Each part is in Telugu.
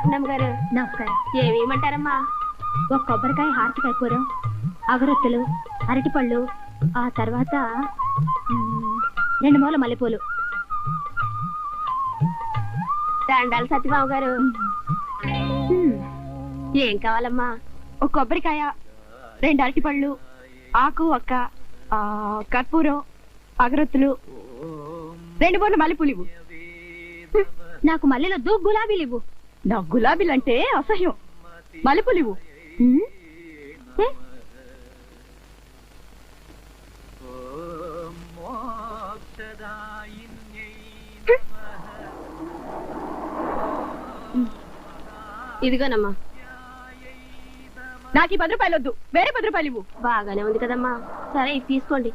నమగారు నమస్కారం. ఏమేమంటారమ్మా? ఒక కొబ్బరికాయ హారతికాయ పూరం, అగరొత్తులు, అరటిపళ్ళు, ఆ తర్వాత 2 మూల మల్లెపూలు. దండాలు సత్యబాబు గారు. ఏం కావాలమ్మా? ఒక కొబ్బరికాయ, 2 అరటిపళ్ళు, ఆకు ఒక్క, కర్పూరం, అగరొత్తులు, 2 మూల మల్లెపూలు ఇవ్వు. నాకు మల్లెలొద్దు, గులాబీలు ఇవ్వు. నాకు గులాబీలు అంటే అసహ్యం. మల్లెపూలు ఇవ్వు. ఇదిగోనమ్మా. నాకు ఈ 10 రూపాయలు వద్దు, వేరే 10 రూపాయలు ఇవ్వు. బాగానే ఉంది కదమ్మా. సరే ఇది తీసుకోండి.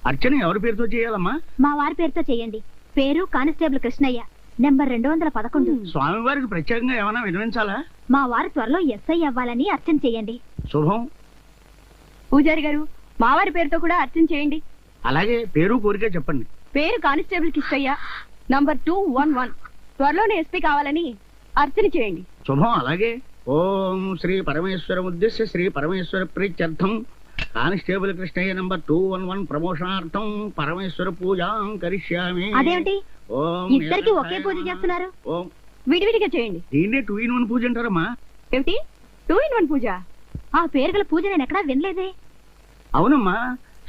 అర్చన ఎవరి పేరుతో చేయాలమ్మా? మా వారి పేరుతో చేయండి. పేరు కానిస్టేబుల్ కృష్ణయ్య, నెంబర్ 211. స్వామివారికి ప్రత్యేకంగా ఏమైనా వినిపించాలా? మా వారి త్వరలో ఎస్ఐ అవ్వాలని అర్చన చేయండి. శుభం. పూజారి గారు, మా వారి పేరుతో కూడా అర్చన చేయండి. అలాగే పేరు కోరిక చెప్పండి. పేరు కానిస్టేబుల్ కృష్ణయ్య, నంబర్ 211. త్వరలోనే ఎస్పీ కావాలని అర్చన చేయండి. శుభం. అలాగే ఓం శ్రీ పరమేశ్వర ఉద్దేశ్య శ్రీ పరమేశ్వర ప్రీత్యర్థం కానిస్టేబుల్ కృష్ణయ్య నంబర్ 211 ప్రమోషనార్థం పరమేశ్వర పూజాం కరిష్యామి. అదేంటి ఓం ఇద్దరికి ఒకే పూజ చేస్తున్నారు? ఓం విడివిడిగా చేయండి. దీన్నే 2 in 1 పూజ అంటారమ్మా. ఏమిటి 2 in 1 పూజ? ఆ పేరు గల పూజ నేను ఎక్కడా వినలేదే. అవునమ్మా,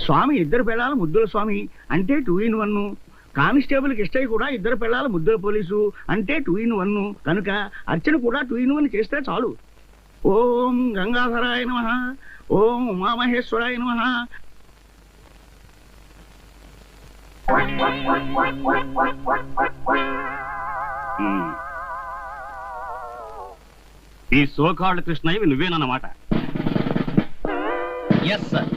స్వామి ఇద్దరు పిల్లల ముద్దుల స్వామి అంటే 2 in 1. కానిస్టేబుల్ కృష్ణయ్య కూడా ఇద్దరు పిల్లల ముద్దుల పోలీసు అంటే 2 in 1. కనుక అర్చన కూడా 2 in 1 చేస్తే చాలు. ఓం గంగాధరాయ నమః, ఓం ఉమామహేశ్వరాయ నమః. ఈ సోకాళ్ళు కృష్ణయ్య నువ్వేనన్నమాట. Yes sir.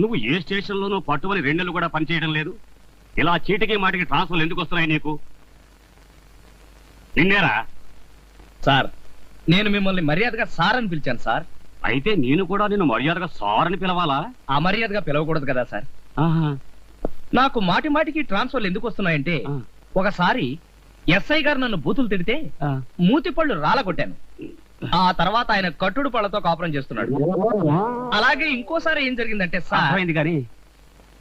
నువ్వు ఏ స్టేషన్ లోనూ పట్టుమని 2 నెలలు కూడా పనిచేయడం లేదు. ఇలా చీటికి మాటికి ట్రాన్స్ఫర్లు ఎందుకు వస్తున్నాయి నీకు? నిన్నేరా? సార్, నేను మిమ్మల్ని మర్యాదగా సార్ అని పిలిచాను సార్. అయితే నేను కూడా నిన్ను మర్యాదగా సార్ అని పిలవాలా? అమర్యాదగా పిలవకూడదు కదా సార్. నాకు మాటి మాటికి ట్రాన్స్ఫర్లు ఎందుకు వస్తున్నాయంటే, ఒకసారి ఎస్ఐ గారు నన్ను బూతులు తిడితే మూతి పళ్ళు రాలగొట్టాను. ఆ తర్వాత ఆయన కట్టుడు పళ్ళతో కాపురం చేస్తున్నాడు. అలాగే ఇంకోసారి ఏం జరిగిందంటే సార్. అయింది కానీ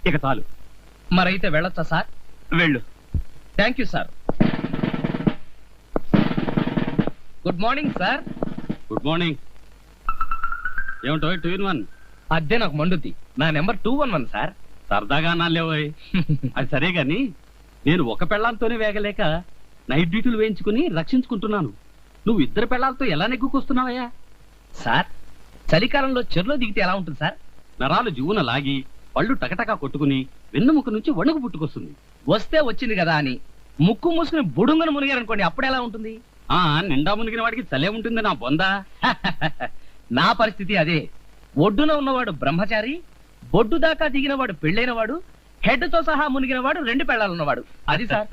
ఇక చాలు. మరైతే వెళ్ళొచ్చా సార్? వెళ్ళు. Thank you sir. Good morning sir. Good morning. ఏమిటో 2 in 1? అదే నాకు మండుద్ది. నా నెంబర్ 211 సార్. సరదాగా అన్నాలేవోయ్. అది సరే గాని నేను ఒక పెళ్ళాంతోనే వేగలేక నైట్ డ్యూటీలు వేయించుకుని రక్షించుకుంటున్నాను. నువ్వు ఇద్దరు పెళ్ళాలతో ఎలా నెగ్గుకొస్తున్నావయ్యా? సార్, చలికాలంలో చెరులో దిగితే ఎలా ఉంటుంది సార్? నరాలు జువున లాగి పళ్ళు టకటకా కొట్టుకుని వెన్నుముక నుంచి వణుకు పుట్టుకొస్తుంది. వస్తే వచ్చింది కదా అని ముక్కు మూసుకుని బుడుంగను మునిగారనుకోండి, అప్పుడు ఎలా ఉంటుంది? నిండా మునిగిన వాడికి చలే ఉంటుంది నా బొందా. నా పరిస్థితి అదే. ఒడ్డున ఉన్నవాడు బ్రహ్మచారి, బొడ్డు దాకా దిగిన వాడు పెళ్ళైన వాడు, హెడ్ తో సహా మునిగిన వాడు 2 పెళ్ళాలున్నవాడు. అది సార్.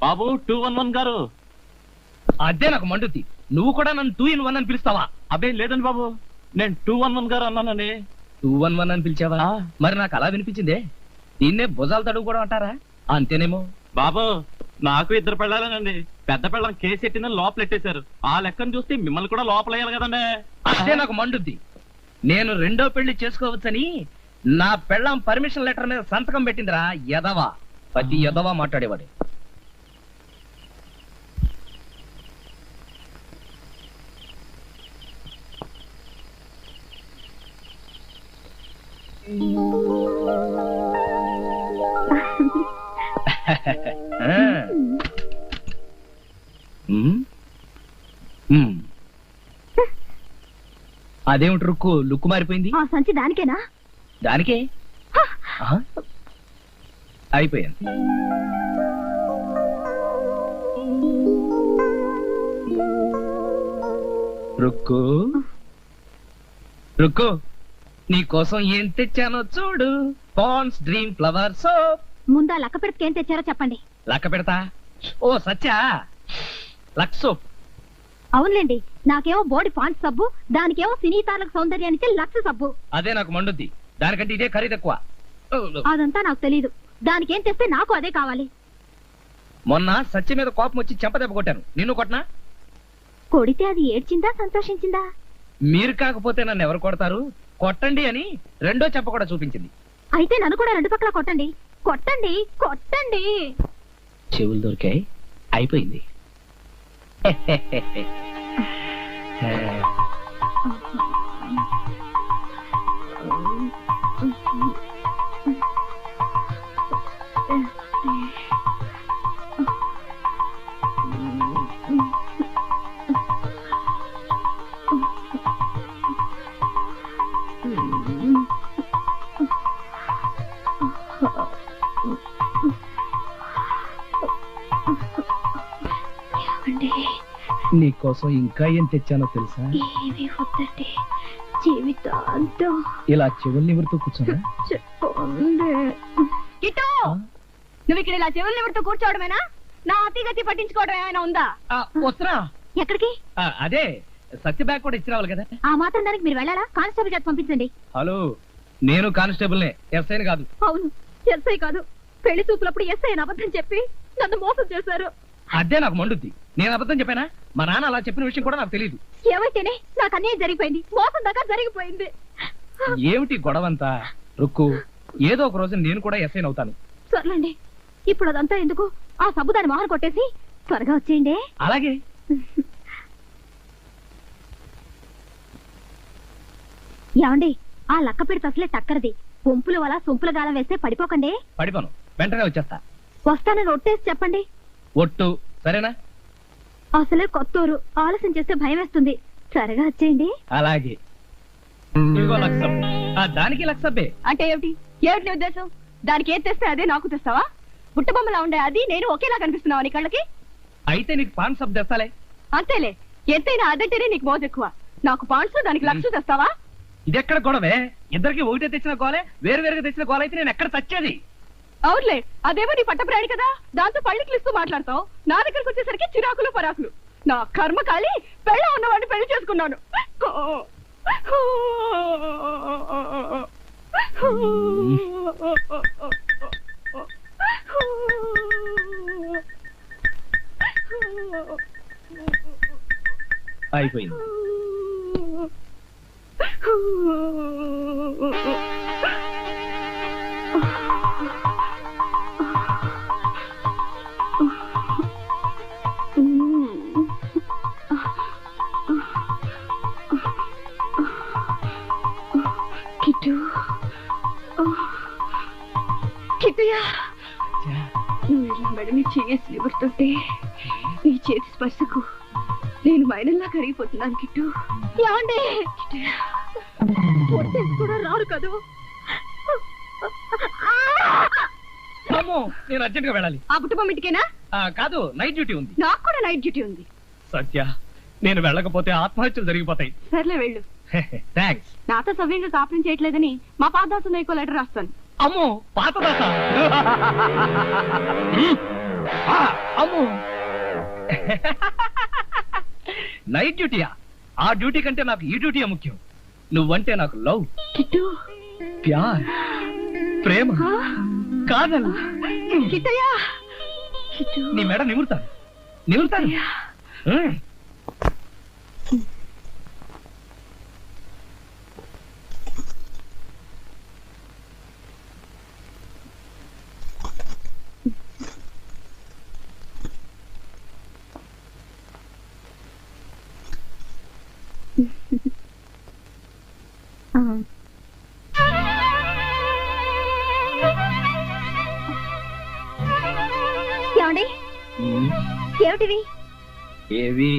బాబు 211 గారు. అదే నాకు మండుద్ది. నువ్వు కూడా నన్ను 2 in 1 అని పిలుస్తావా? అబ్బే లేదండి బాబు, నేను 211 గారు అన్నానండి. 211 అని పిలిచావా? మరి నాకు అలా వినిపించిందే. దీన్నే భుజాలు తడుగు కూడా అంటారా? అంతేనేమో. బాబు నాకు 2 పెళ్ళాలనండి. పెద్ద పెళ్ళం కేసు ఎట్టిన లోపలెట్టేశారు. ఆ లెక్కను చూస్తే మిమ్మల్ని కూడా లోపలేయాలి కదండి. అదే నాకు మండుద్ది. నేను 2వ పెళ్లి చేసుకోవచ్చని నా పెళ్ళాం పర్మిషన్ లెటర్ మీద సంతకం పెట్టిందిరా ఎదవా. ప్రతి ఎదవా మాట్లాడేవాడు. అదేమిటి రుక్కు లుక్కు మారిపోయింది? ఆ సంచి దానికేనా? దానికే. అయిపోయాను. రుక్కు రుక్కు, నీకోసం ఏం తెచ్చానో చూడు. Pond's dream flower soap. ముందా లక్క పెడితే ఏం తెచ్చారో చెప్పండి. లక్క పెడతా. ఓ సత్యా, లక్ సోప్. అవునులేండి, నాకేమో బోడి పాండ్స్ సబ్బు, దానికేమో సినీ తారలకు సౌందర్యానికి లక్స్ సబ్బు. అదే నాకు మండుద్ది. దానికంటే ఇదే ఖరీదు ఎక్కువ. అదంతా నాకు తెలీదు. దానికేం తెస్తే నాకు అదే కావాలి. మొన్న సత్య మీద కోపం వచ్చి చెంపదెబ్బ కొట్టాను. నిన్ను కొట్టనా? కొడితే అది ఏడ్చిందా సంతోషించిందా? మీరు కాకపోతే నన్ను ఎవరు కొడతారు? కొట్టండి అని రెండో చెంప కూడా చూపించింది. అయితే నన్ను కూడా రెండు పక్కల కొట్టండి, కొట్టండి, కొట్టండి. చెవులు దొరికాయి, అయిపోయింది. నీకోసం ఇంకా ఏం తెచ్చానో తెలుసా? ఏమి వద్దండి, జీవితాంతం ఇలా చెవుల్ని నివృత్తూ కూర్చున్నా. చెప్పండి. కిట్టు, నువ్వు ఇక్కడ ఇలా చెవులు నివృత్తూ కూర్చోవడమేనా? నా అతిగతి పట్టించుకోవడం ఏమైనా ఉందా? వస్తున్నా. ఎక్కడికి? అదే సత్య బ్యాగ్ కూడా ఇచ్చి రావాలి కదా. ఆ మాత్రం దానికి మీరు వెళ్ళాలా? కానిస్టేబుల్ చేత పంపించండి. హలో, నేను కానిస్టేబుల్నే, ఎస్ఐని కాదు. అవును, ఎస్ఐ కాదు. పెళ్లి చూపులప్పుడు ఎస్ఐ అని అబద్ధం చెప్పి నన్ను మోసం చేశారు. అదే నాకు మండుద్ది. నేను అబద్ధం చెప్పానా? మా నాన్న అలా చెప్పిన విషయం కూడా నాకు తెలియదు. ఏమైతేనే నాకు అన్యాయం జరిగిపోయింది, మోసం దాకా జరిగిపోయింది. ఏమిటి గొడవంతా? రుక్కు, ఏదో ఒక రోజు నేను కూడా ఎస్ఐని అవుతాను. సర్లేండి, ఇప్పుడు అదంతా ఎందుకు? ఆ సబ్బు దాని మొహం కొట్టేసి త్వరగా వచ్చేయండి. అలాగే. ఏమండి, ఆ లక్క పెడితే అసలే టక్కరది. పొంపుల వల్ల సొంపుల గాలం వేస్తే పడిపోకండి. పడిపోను, వెంటనే వచ్చేస్తా. వస్తానని ఒట్టేసి చెప్పండి. ఒట్టు, సరేనా? అసలే కొత్తూరు, ఆలస్యం చేస్తే భయం వేస్తుంది. త్వరగా వచ్చేయండి. అలాగే. ఇదిగో లక్సం. దానికి లక్సబ్బే. అంటే ఏమిటి? ఏమిటి నీ ఉద్దేశం? దానికి ఏం తెస్తే అదే నాకు తెస్తావా? బుట్టబొమ్మలా ఉండే అది నేను ఒకేలా కనిపిస్తున్నావా నీ కళ్ళకి? అయితే నీకు పాన్ సబ్ తెస్తాలే. అంతేలే, ఎంతైనా అదంటేనే నీకు మోజు ఎక్కువ. నాకు పాండ్స్, దానికి లక్ష తెస్తావా? ఇదెక్కడ గొడవే? ఇద్దరికి ఒకటే తెచ్చిన గోలే, వేరు వేరుగా తెచ్చిన గోల అయితే నేను ఎక్కడ చచ్చేది? అవునులే, అదేమో నీ పట్టప్రాణి కదా, దాంతో పళ్ళికిలిస్తూ మాట్లాడతావు. నా దగ్గరకు వచ్చేసరికి చిరాకులు పరాకులు. నా కర్మ కాలి పెళ్ళ ఉన్నవాడిని పెళ్లి చేసుకున్నాను. అయిపోయింది. కిట్టు, కిట్టుయా, నువ్వు ఇలా మెడని చేసి నిబడుతుంటే నీ చేతి స్పర్శకు నేను మైనల్లా కరిగిపోతున్నాను. కిట్టు, ఏమండి? కూడా రారు కదూ. అమ్మో, నేను అర్జెంట్ గా వెళ్ళాలి. ఆ బుట్టబొమ్మ ఇంటికేనా? కాదు, నైట్ డ్యూటీ ఉంది. నాకు కూడా నైట్ డ్యూటీ ఉంది. సత్య, నేను వెళ్ళకపోతే ఆత్మహత్యలు జరిగిపోతాయి. సర్లే వెళ్ళు. థ్యాంక్స్. నాతో సవ్యంగా కాపురం చేయట్లేదని మా పాదాసు నీకో లెటర్ రాస్తాను. అమ్మో, పాతదాత. అమ్మో, నైట్ డ్యూటీయా? ఆ డ్యూటీ కంటే నాకు ఈ డ్యూటీ ముఖ్యం. నువ్వంటే నాకు లవ్, కిట్టు, ప్యార్, ప్రేమ, కాదల్. కిట్టయ్యా, కిట్టు, నీ మెడ నిమురుతాను, నిమురుతాను. ఏమండి? ఏమిటివి? ఏవి?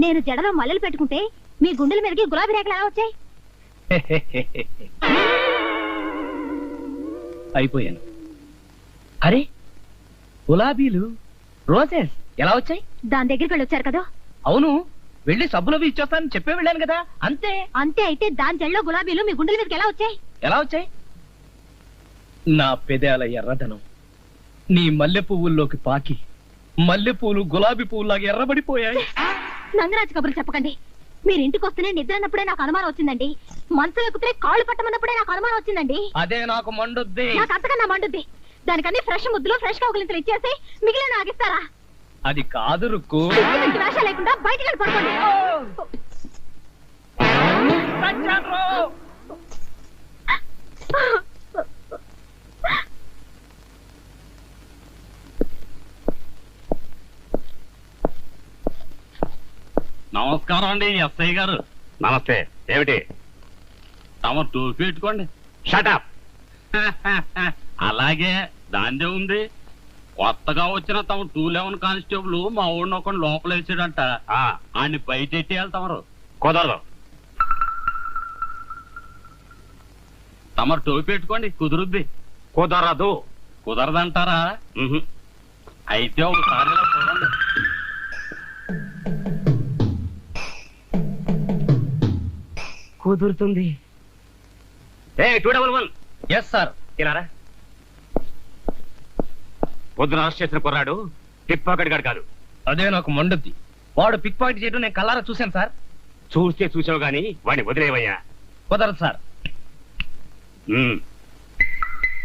నేను జడలో మల్లెలు పెట్టుకుంటే మీ గుండెల మీదకి గులాబీ రేఖలు ఎలా వచ్చాయి? అయిపోయాను. అరే, గులాబీలు, రోజెస్ ఎలా వచ్చాయి? దాని దగ్గరికి వెళ్ళి వచ్చారు కదా. అవును, వెళ్ళి సబ్బులవి ఇచ్చేస్తానని చెప్పే వెళ్ళాను కదా, అంతే. అంతే అయితే దాని జల్లో గులాబీలు మీ గుండెల మీదకి ఎలా వచ్చాయి? ఎలా వచ్చాయి? నా పెదాల ఎర్రదనం నీ మల్లె పువ్వుల్లోకి పాకి మల్లె పువ్వులు గులాబీ పువ్వులాగా ఎర్రబడిపోయాయి. నంగరాజు కబుర్లు చెప్పకండి. మీరు ఇంటికి వస్తేనే నిద్ర అన్నప్పుడే నాకు అనుమానం వచ్చిందండి. మంచం ఎక్కుతే కాళ్ళు పట్టమన్నప్పుడే నాకు అనుమానం వచ్చిందండి. అదే నాకు మండుద్ది. నాకు అంతకన్నా మండుద్ది. దానికన్నీ ఫ్రెష్ ముద్దులు ఫ్రెష్ కౌగిలింతలు ఇచ్చేసి మిగిలిన ఆగిస్తారా? అది కాదు రుక్కు. వేషాలు లేకుండా బయటికి వెళ్ళి పడుకోండి. నమస్కారం అండి ఎస్ఐ గారు. నమస్తే. ఏమిటి? తమ టూపీ పెట్టుకోండి. షటప్. అలాగే దాందే ఉంది. కొత్తగా వచ్చిన తమ 211 కానిస్టేబుల్ మా ఊడిని ఒక లోపల వేసాడంట. ఆయన్ని బయట ఎట్టేయాలి తమరు. కుదరదు. తమరు టోపీ పెట్టుకోండి, కుదురుద్ది. కుదరదు. కుదరదంటారా? అయితే ఒకసారి ఇలా చూడండి. కుదురుతుంది. ఏ 211. Yes sir. ఇలారా. పొద్దున అరెస్ట్ చేసిన కుర్రాడు పిక్ పాకెట్ గాడు కాదు. అదే నాకు మండుద్ది. వాడు పిక్ పాకెట్ చేయడం నేను కళ్ళారా చూశాను సార్. చూస్తే చూసావు గాని వాడిని వదిలేవయ్యా. కుదరదు సార్.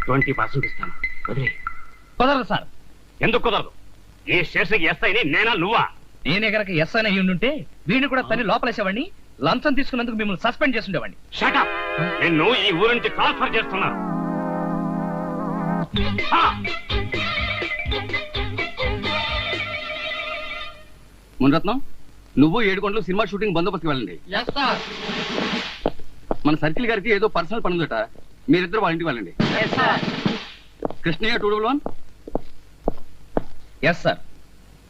20% ఇస్తాను, వదిలే. కుదరదు సార్. ఎందుకు కుదరదు? ఈ స్టేషన్కి ఎస్ఐని నేనా నువ్వా? నేనే గనక ఎస్ అని అయ్యి ఉండుంటే వీడిని కూడా తన్ని లోపలేసేవాడిని. లంచం తీసుకున్నందుకు మిమ్మల్ని సస్పెండ్ చేస్తుండేవాడిని. షటప్. నిన్ను ఈ ఊరు నుంచి ట్రాన్స్ఫర్ చేస్తున్నాను. మునరత్నం, నువ్వు 7 గంటలు సినిమా షూటింగ్ బందోబస్తుకి వెళ్ళండి. మన సర్కిల్ గారికి ఏదో పర్సనల్ పని ఉందట. మీరిద్దరు వాళ్ళ ఇంటికి వెళ్ళండి. కృష్ణయ్య 211. Yes sir.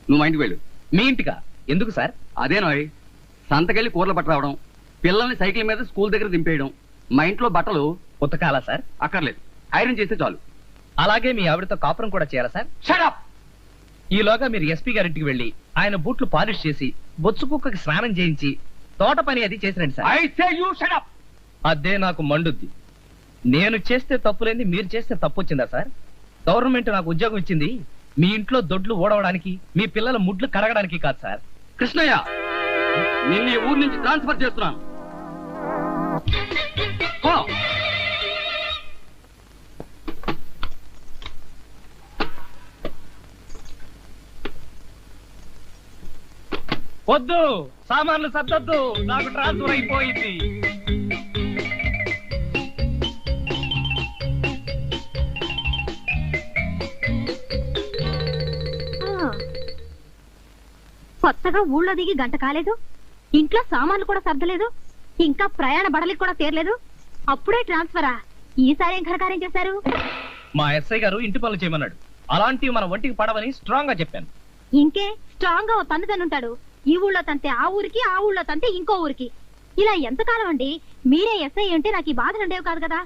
నువ్వు మా ఇంటికి వెళ్ళు. మీ ఇంటికా? ఎందుకు సార్? అదేనోయ్, సంతకెళ్ళి కూరలు పట్ట రావడం, పిల్లల్ని సైకిల్ మీద స్కూల్ దగ్గర దింపేయడం, మా ఇంట్లో బట్టలు ఉతకాలా సార్? అక్కర్లేదు, ఐరన్ చేస్తే చాలు. అలాగే మీ ఆవిడతో కాపురం కూడా చేయాలా సార్? షటప్. ఈలోగా మీరు ఎస్పీ గారింటికి వెళ్ళి ఆయన బూట్లు పాలిష్ చేసి బొచ్చు కుక్కకి స్నానం చేయించి తోట పని అది చేసిరండి sir. I say you shut up. అదే నాకు మండుద్ది. నేను చేస్తే తప్పులేంది మీరు చేస్తే తప్పు వచ్చిందా సార్? గవర్నమెంట్ నాకు ఉద్యోగం ఇచ్చింది మీ ఇంట్లో దొడ్లు ఓడవడానికి, మీ పిల్లల ముడ్లు కడగడానికి కాదు సార్. కృష్ణయ్య, నిన్ను ఈ ఊరు నుంచి ట్రాన్స్ఫర్ చేస్తున్నాను. పో. వద్దు, సామాన్లు సర్దొద్దు, నాకు ట్రాన్స్ఫర్ అయిపోయింది. కొత్తగా ఊళ్ళో దిగి గంట కాలేదు, ఇంట్లో సామాన్లు కూడా సర్దలేదు, ఇంకా ప్రయాణ బడలికి కూడా తీరలేదు, అప్పుడే ట్రాన్స్ఫరా? ఈసారి ఏం ఘనకార్యం చేశారు? మా ఎస్ఐ గారు ఇంటి పనులు చేయమన్నాడు. అలాంటివి మన ఒంటికి పడవని స్ట్రాంగ్ గా చెప్పాను. ఇంకే స్ట్రాంగ్ గా ఓ తన్నుతాడు. ఈ ఊళ్ళో తంతే ఆ ఊరికి, ఆ ఊళ్ళో తంతే ఇంకో ఊరికి. ఇలా ఎంతకాలం అండి? మీరే ఎస్ఐ అంటే నాకు ఈ బాధలు ఉండేవి కాదు కదా.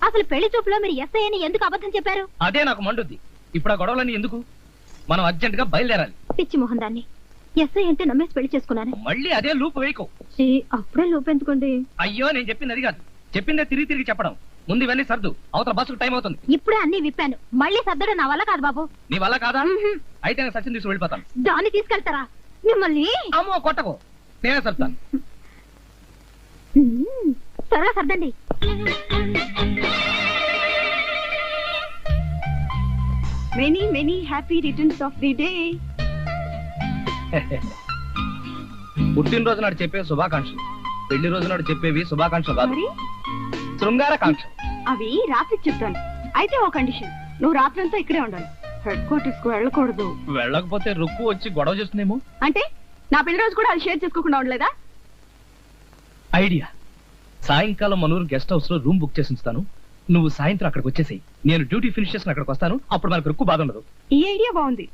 అసలు పెళ్లి చూపులో మీరు ఎస్ఐ అని ఎందుకు అబద్ధం చెప్పారు? అదే నాకు మండుద్ది. ఇప్పుడు ఆ గొడవలన్నీ ఎందుకు? మనం అర్జెంట్ గా బయలుదేరాలి. పిచ్చి మొహం దాన్ని. ఎస్ఐ అంటే నమ్మేసి పెళ్లి చేసుకున్నాను. మళ్ళీ అదే లూప్ వేయకు. అప్పుడే లోపెందుకోండి. అయ్యో, నేను చెప్పింది అది కాదు. చెప్పిందే తిరిగి తిరిగి చెప్పడం. ముందు ఇవన్నీ సర్దు, అవతల బస్సుకు టైం అవుతుంది. ఇప్పుడే అన్ని విప్పాను, మళ్ళీ సర్దడం నా వల్ల కాదు బాబు. నీ వల్ల కాదా? అయితే నేను సచిన్ తీసుకు వెళ్ళిపోతాను. దాన్ని తీసుకెళ్తారా? మిమ్మల్ని అమ్మో కొట్టకు, నేనే సర్తాను. త్వరగా సర్దండి. Many many happy returns of the day. పుట్టినరోజు నాడు చెప్పే శుభాకాంక్షలు, పెళ్లి రోజు నాడు చెప్పేవి శుభాకాంక్షలు కాదు, మరి శృంగారకాంక్ష. అవి రాత్రి చెప్తాను. అయితే ఓ కండిషన్, నువ్వు రాత్రంతా ఇక్కడే ఉండాలి, హెడ్ క్వార్టర్స్ కు వెళ్ళకూడదు. వెళ్ళకపోతే రుక్కు వచ్చి గొడవ చేస్తుందేమో. అంటే నా పెళ్లి రోజు కూడా అది షేర్ చేసుకోకుండా ఉండలేదా? ఐడియా. సాయంకాలం మనూరు గెస్ట్ హౌస్ లో రూమ్ బుక్ చేసి ఉంచుతాను. నువ్వు సాయంత్రం అక్కడికి వచ్చేసి నేను డ్యూటీ ఫినిష్ చేసుకుని అక్కడికి వస్తాను. అప్పుడు మనకు రుక్కు బాధ ఉండదు. ఈ ఐడియా బాగుంది.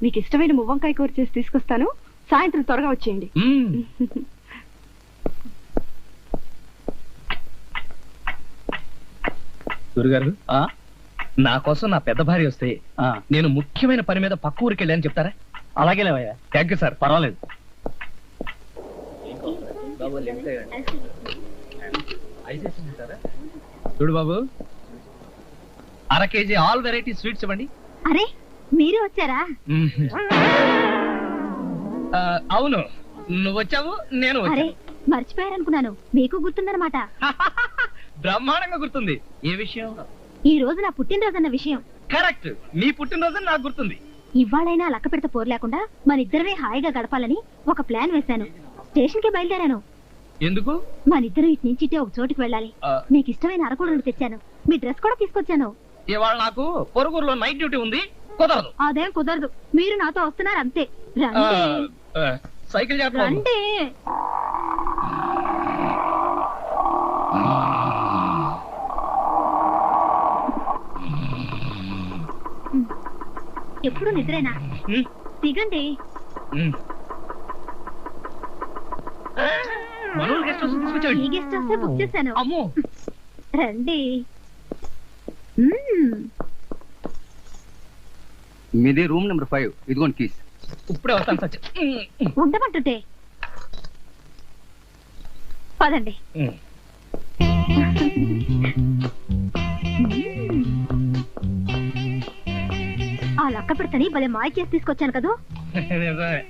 మీకు ఇష్టమైన మువ్వంకాయ కూర చేసి తీసుకొస్తాను. సాయంత్రం త్వరగా వచ్చేయండి. గురుగారు, నా కోసం నా పెద్ద భార్య వస్తే నేను ముఖ్యమైన పని మీద పక్క ఊరికి వెళ్ళాను చెప్తారా? అలాగే లేవయ్యా. Thank you sir. పర్వాలేదు. చూడు బాబు, అర కేజీ ఆల్ వెరైటీ స్వీట్స్ ఇవ్వండి. అరే మీరు వచ్చారా? అవును, నువ్వు వచ్చావు, నేను అరే వచ్చాను. మర్చిపోయారనుకున్నాను, మీకు గుర్తుందన్నమాట. బ్రహ్మాండంగా గుర్తుంది. ఏ విషయం? ఈ రోజు నా పుట్టినరోజన్న విషయం. కరెక్ట్, నీ పుట్టినరోజు నాకు గుర్తుంది. ఇవాళైనా లక్క పెడత పోరు లేకుండా మన ఇద్దరమే హాయిగా గడపాలని ఒక ప్లాన్ వేశాను. స్టేషన్ కి బయలుదేరాను. ఎందుకు? మన ఇద్దరు ఇటు నుంచి ఇటే ఒక చోటుకి వెళ్ళాలి. నీకు ఇష్టమైన అరకుడును తెచ్చాను, మీ డ్రెస్ కూడా తీసుకొచ్చాను. ఇవాళ నాకు పొరుగురులో నైట్ డ్యూటీ ఉంది, కుదరదు. అదేం కుదరదు, మీరు నాతో వస్తున్నారు అంతే. ఆ, రండి సైకిల్ చేస్తాను. రండి. ఎప్పుడు నిద్రేనా? దిగండి. మనోళ్ళు గెస్ట్ హౌస్ తీసుకొచ్చాడు. ఈ గెస్ట్ హౌస్ బుక్ చేశాను. అమ్మో, రండి. మీది రూమ్ నెంబర్ 5. ఇదిగోండి కీస్. ఇప్పుడే వస్తాను సత్య. ఉండమంటుంటే పదండి. ఆ లక్క పెడతని భలే మాయ చేసి తీసుకొచ్చాను కదా. నిజమే.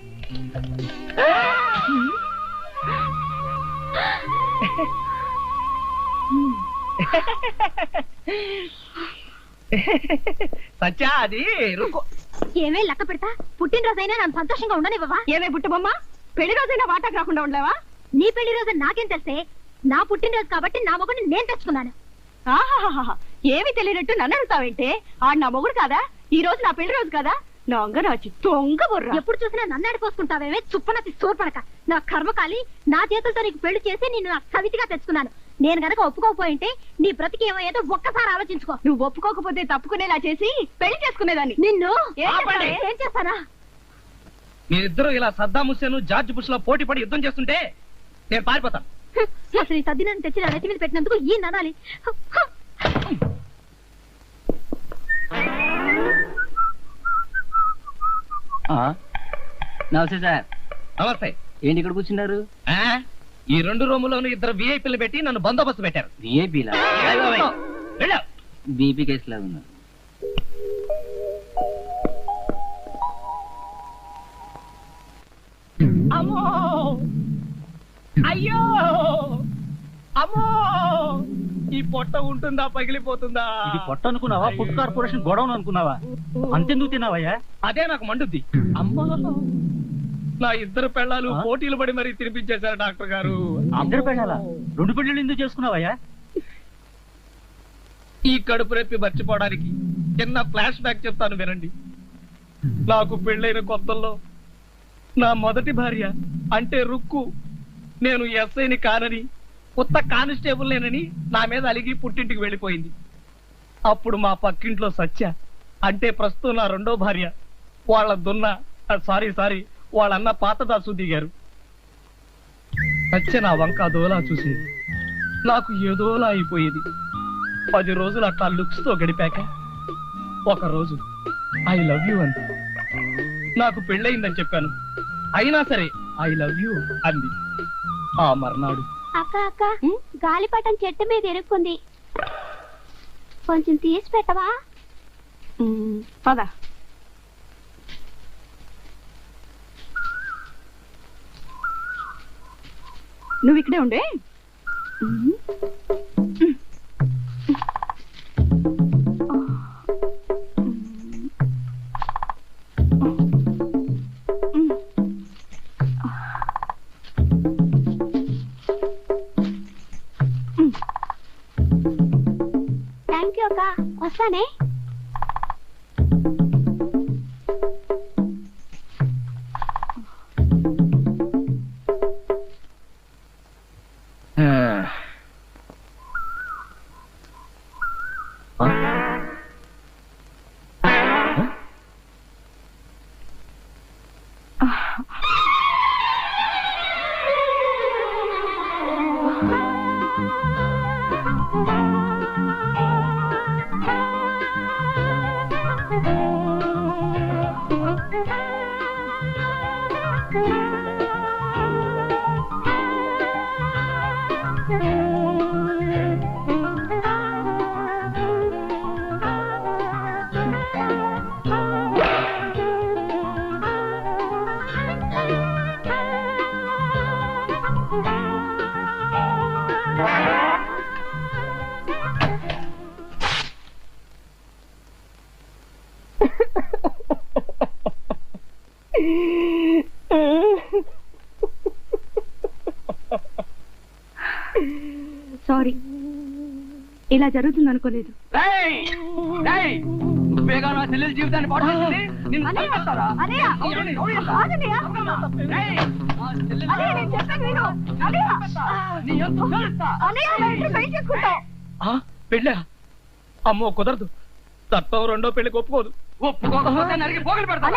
సత్య, అది రుకో. ఏమే లక్క పెడతా, పుట్టినరోజైనా నన్ను సంతోషంగా ఉండనివ్వవా? ఏమే బుట్టబొమ్మ, పెళ్లి రోజైనా వాటాకు రాకుండా ఉండలేవా? నీ పెళ్లి రోజు నాకేం తెలిసే? నా పుట్టినరోజు కాబట్టి నా మొగుడిని నేను తెచ్చుకున్నాను. ఆహాహాహా, ఏమి తెలియనట్టు నన్ను అడుగుతావేంటే? ఆడు నా మొగుడు కాదా? ఈ రోజు నా పెళ్లి రోజు కదా? నా అంగరాజు దొంగ బుర్ర. ఎప్పుడు చూసినా నన్ను అడిపోసుకుంటావేమే చుప్పనతి సూర్పడక. నా కర్మకాలి, నా చేతులతో నీకు పెళ్లి చేసి నిన్ను నా సవితిగా తెచ్చుకున్నాను. నేను గనక ఒప్పుకోకపోయింటే నీ బ్రతికి ఏమయ్యేదో ఒక్కసారి ఆలోచించుకో. నువ్వు ఒప్పుకోకపోతే తప్పుకునేలా చేసి పెళ్లి చేసుకునేదాన్ని. నిన్ను ఆపండి. ఏం చేస్తానా? మీరిద్దరూ ఇలా సద్దాం హుస్సేన్ జార్జ్ బుష్ లో పోటీ పడి యుద్ధం చేస్తుంటే నేను పారిపోతాను. అసలు ఈ తద్దినాన్ని తెచ్చి నా నెత్తి మీద పెట్టినందుకు ఈ ననాలి. నమస్తే సార్. నమస్తే. ఏంటి ఇక్కడ కూర్చున్నారు? ఈ 2 రూములోనూ 2 విఐపీలు పెట్టి నన్ను బందోబస్తు పెట్టారు. విఐపీలా? వెళ్ళావు. బీపీ కేసు లాగా ఉన్నారు. అమ్మో, అయ్యో, అమ్మో, ఈ పొట్ట ఉంటుందా పగిలిపోతుందా? ఇది పొట్ట అనుకున్నావా? ఫుడ్ కార్పొరేషన్ గొడవను అనుకున్నావా? అంతెందుకు తిన్నావయ్యా? అదే నాకు మండుద్ది. అమ్మా, నా 2 పెళ్ళాలు పోటీలు పడి మరీ తినిపించేశారు డాక్టర్ గారు. అందరు పెళ్ళాలా? 2 పెళ్ళిళ్ళు ఎందుకు చేసుకున్నావయ్యా? ఈ కడుపు రెప్పి మర్చిపోవడానికి చిన్న ఫ్లాష్ బ్యాక్ చెప్తాను వినండి. నాకు పెళ్ళైన కొత్తల్లో నా మొదటి భార్య అంటే రుక్కు నేను ఎస్ఐని కానని, కొత్త కానిస్టేబుల్ నేనని నా మీద అలిగి పుట్టింటికి వెళ్ళిపోయింది. అప్పుడు మా పక్కింట్లో సత్య అంటే ప్రస్తుతం నా 2వ భార్య వాళ్ళ సారీ వాళ్ళన్న పాత దాసు దిగారు. సత్య నా వంక అదోలా చూసి నాకు ఏదోలా అయిపోయేది. 10 రోజులు అట్లా లుక్స్ తో గడిపాక ఒక రోజు ఐ లవ్ యూ అంది. నాకు పెళ్ళయిందని చెప్పాను, అయినా సరే ఐ లవ్ యూ అంది. ఆ మర్నాడు అక్క అక్క, గాలిపటం చెట్టు మీద ఎరుక్కుంది, కొంచెం తీసి పెట్టవా? పద. నువ్వు ఇక్కడే ఉండే. థ్యాంక్ యూ అక్క, వస్తానే. సారీ, ఇలా జరుగుతుంది అనుకోలేదు. నువ్వేగా నా చెల్లెల జీవితాన్ని పాడు చేసింది? నిన్ను చంపేస్తారా? నీ ఎంత తెలుసా? పెళ్ళా? అమ్మో కుదరదు. తత్వం రెండో పెళ్లికి ఒప్పుకోదు. ఒప్పుకోకపోతే నరికి పోగలు పెడతా.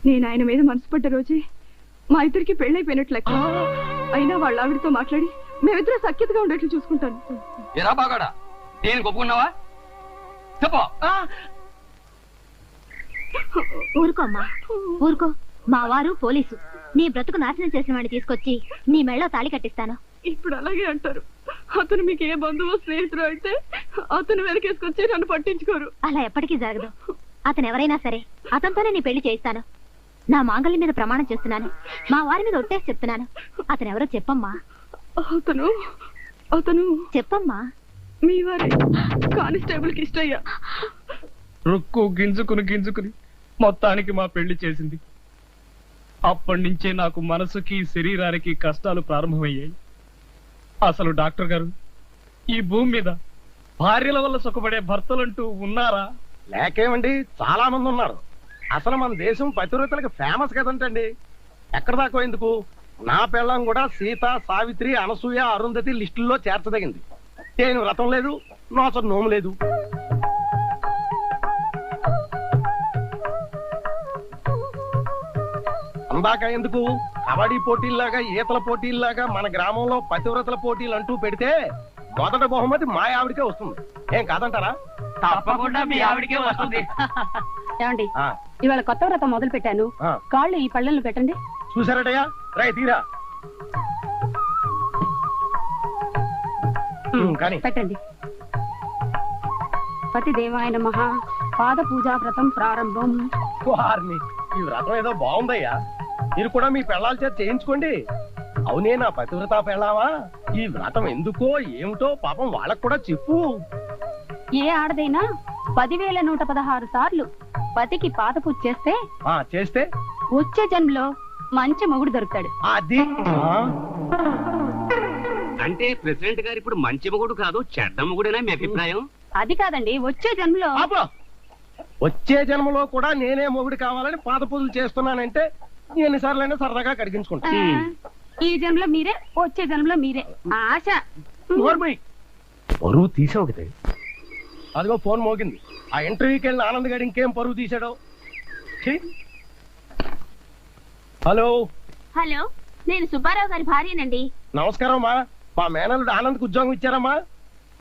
నేను ఆయన మీద మనసు పడ్డ రోజే మా ఇద్దరికి పెళ్ళైపోయినట్లు లెక్క. అయినా వాళ్ళ ఆవిడతో మాట్లాడి మేమిద్దరం సఖ్యతగా ఉండేట్లు చూసుకుంటాను. ఎరా బాగాడా, నేను ఒప్పుకున్నావా? చెప్పు. ఊరుకో అమ్మా, ఊరుకో. మా వారు పోలీసు. నీ బ్రతుకు నాశనం చేసిన వాడిని తీసుకొచ్చి నీ మెళ్ళో తాళి కట్టిస్తాను. ఇప్పుడు అలాగే అంటారు. అతను మీకు ఏ బంధువు స్నేహితుడు అయితే అతను వెనకేసుకొచ్చి నన్ను పట్టించుకోరు. అలా ఎప్పటికీ జరగదు. అతను ఎవరైనా సరే అతనితోనే నీ పెళ్లి చేయిస్తాను. నా మాంగళ్యం మీద ప్రమాణం చేస్తున్నాను. మా వారి మీద ఒట్టేసి చెప్తున్నాను. అతను ఎవరో చెప్పమ్మా. అతను అతను చెప్పమ్మా. మీ వారి కానిస్టేబుల్ కి ఇష్టయ్యా. రుక్కు గింజుకుని మొత్తానికి మా పెళ్లి చేసింది. అప్పటి నుంచే నాకు మనసుకి శరీరానికి కష్టాలు ప్రారంభమయ్యాయి. అసలు డాక్టర్ గారు, ఈ భూమి మీద భార్యల వల్ల సుఖపడే భర్తలంటూ ఉన్నారా? లేకేమండి, చాలా మంది ఉన్నారు. అసలు మన దేశం పతివ్రతలకు ఫేమస్ కదంటండి. ఎక్కడ దాకా ఎందుకు, నా పెళ్ళం కూడా సీత, సావిత్రి, అనసూయ, అరుంధతి లిస్టుల్లో చేర్చదగింది. నేను వ్రతం లేదు, నోచ నోము లేదు. అందాక ఎందుకు, కబడ్డీ పోటీల్లాగా, ఈతల పోటీల్లాగా మన గ్రామంలో పతివ్రతల పోటీలు అంటూ పెడితే మొదట బహుమతి మా ఆవిడికే వస్తుంది. ఏం కాదంటారా? తప్పకుండా మీ ఆవిడికే వస్తుంది. ఏమండి, ఆ, ఇవాళ కొత్త వ్రతం మొదలు పెట్టాను. ఆ. కాళ్ళు ఈ పళ్ళల్లో పెట్టండి. చూసారటయ్యా, రై తీరా. కానీ పెట్టండి. పతిదేవాయ నమః. పాద పూజా వ్రతం ప్రారంభం. వారిని, ఈ వ్రతం ఏదో బాగుందయ్యా. మీరు కూడా మీ పెళ్ళాల చేత చేయించుకోండి. అవునే నా పతివ్రత పెళ్ళావా, ఈ వ్రతం ఎందుకో ఏమిటో పాపం వాళ్ళకు కూడా చెప్పు. ఏ ఆడదైనా 10,116 సార్లు పతికి పాద పూజ చేస్తే ఆ చేస్తే వచ్చే జన్మలో మంచి మొగుడు దొరుకుతాడు. అది అంటే ప్రెసిడెంట్ గారు ఇప్పుడు మంచి మొగుడు కాదు చెడ్డ మొగుడేనా మీ అభిప్రాయం? అది కాదండి, వచ్చే జన్మలో. పాప వచ్చే జన్మలో కూడా నేనే మొగుడు కావాలని పాద పూజలు చేస్తున్నానంటే ఎన్నిసార్లైనా సరదాగా కడిగించుకుంటా. ఈ జన్మలో మీరే, వచ్చే జన్మలో మీరే. ఆశ. పరువు తీసావు కదా. అదిగో ఫోన్ మోగింది. ఆ ఇంటర్వ్యూకి వెళ్ళిన ఆనంద్ గారు ఇంకేం పరువు తీశాడో. హలో. హలో, నేను సుబ్బారావు గారి భార్యనండి. నమస్కారం అమ్మా. మా మేనల్లుడు ఆనంద్కి ఉద్యోగం ఇచ్చారమ్మా?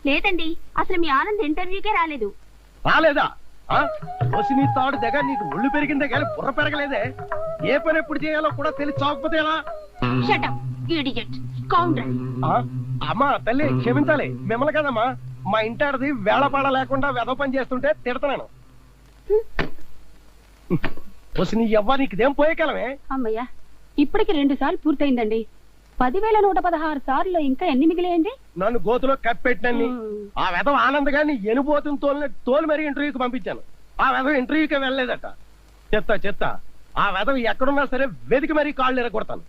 లేదండి, అసలు మీ ఆనంద్ ఇంటర్వ్యూకే రాలేదు. రాలేదా? వచ్చి నీ తాడు దగ్గర నీకు ఒళ్ళు పెరిగిందే కానీ బుర్ర పెరగలేదే. ఏ పని ఎప్పుడు చేయాలో కూడా తెలిసి చావకపోతే ఎలా? Shut up, idiot, scoundrel. అమ్మా తల్లి క్షమించాలి, మిమ్మల్ని కదమ్మా. మా ఇంటాడది వేళపాడ లేకుండా వెధవ పని చేస్తుంటే తిడతాను. వచ్చి నీ ఎవ్వ నీకుదేం పోయే కాలమే. అమ్మయ్యా, ఇప్పటికి 2 సార్లు పూర్తయిందండి. 10,116 సార్లు ఇంకా ఎన్ని మిగిలేయండి? నన్ను గోతులో కప్పెట్టినన్ని ఆ వెధవ ఆనంద్ గారిని ఎనుబోతుని తోలు మరీ ఇంటర్వ్యూకి పంపించాను. ఆ వెధవ ఇంటర్వ్యూకి వెళ్ళలేదట. చెత్త ఆ వెధవ ఎక్కడున్నా సరే వెతికి మరీ కాళ్ళు ఎరగొడతాను.